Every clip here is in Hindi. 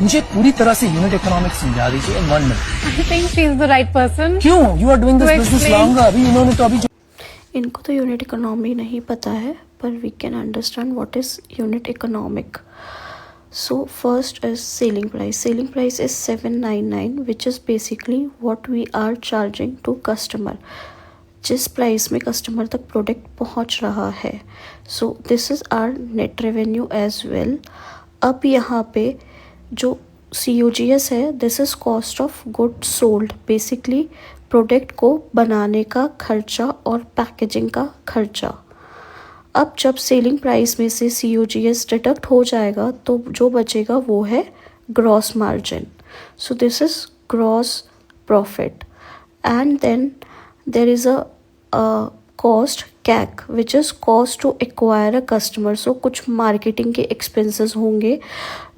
मुझे पूरी तरह से यूनिट इकोनॉमिक्स समझा दीजिए इन 1 मिनट। I think she is the right person. क्यों? You are doing this To business explain. Longer. अभी इन्होंने तो अभी इनको तो यूनिट इकोनॉमी नहीं पता है, पर we can understand what is unit economic. So first is selling price. Selling price is 799, which is basically what we are charging to customer. जिस प्राइस में कस्टमर तक प्रोडक्ट पहुंच रहा है. So this is our net revenue as well. अब यहाँ पे जो COGS है, this is cost of goods sold. Basically product को बनाने का खर्चा और पैकेजिंग का खर्चा. अब जब सेलिंग प्राइस में से COGS डिडक्ट हो जाएगा तो जो बचेगा वो है gross margin. So this is gross profit. And then there is a cost CAC which is cost to acquire a customer. So कुछ मार्केटिंग के एक्सपेंसेस होंगे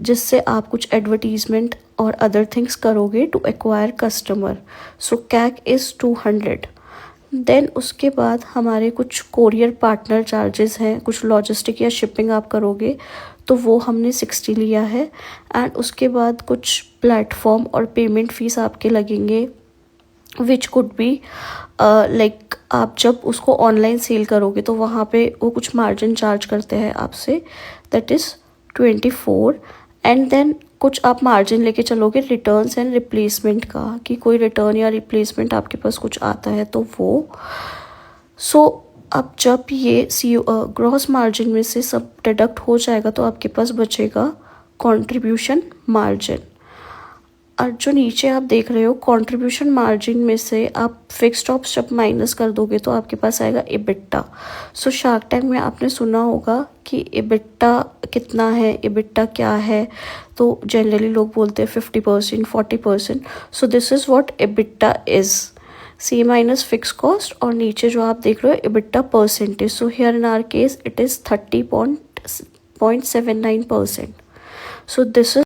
जिससे आप कुछ एडवर्टीजमेंट और अदर थिंग्स करोगे to acquire customer. So CAC is 200. Then उसके बाद हमारे कुछ कोरियर पार्टनर चार्जेस हैं, कुछ लॉजिस्टिक या शिपिंग आप करोगे तो वो हमने 60 लिया है. एंड उसके बाद कुछ प्लेटफॉर्म और पेमेंट फीस आपके लगेंगे विच कुड बी लाइक आप जब उसको ऑनलाइन सेल करोगे तो वहाँ पे वो कुछ मार्जिन चार्ज करते हैं आपसे, दैट इज़ 24. एंड देन कुछ आप मार्जिन लेके चलोगे रिटर्न्स एंड रिप्लेसमेंट का, कि कोई रिटर्न या रिप्लेसमेंट आपके पास कुछ आता है तो वो. सो अब जब ये ग्रॉस मार्जिन में से सब डिडक्ट हो जाएगा तो आपके पास बचेगा कंट्रीब्यूशन मार्जिन. और जो नीचे आप देख रहे हो कंट्रीब्यूशन मार्जिन में से आप फिक्स्ड कॉस्ट जब माइनस कर दोगे तो आपके पास आएगा इबिट्टा. सो शार्क टैंक में आपने सुना होगा कि इबिट्टा कितना है, इबिट्टा क्या है. तो जनरली लोग बोलते हैं 50%, 40%. So this is what EBITDA is. C minus fix cost और नीचे जो आप देख रहे हो EBITDA percentage. So here in our case it is 30.79%. So this is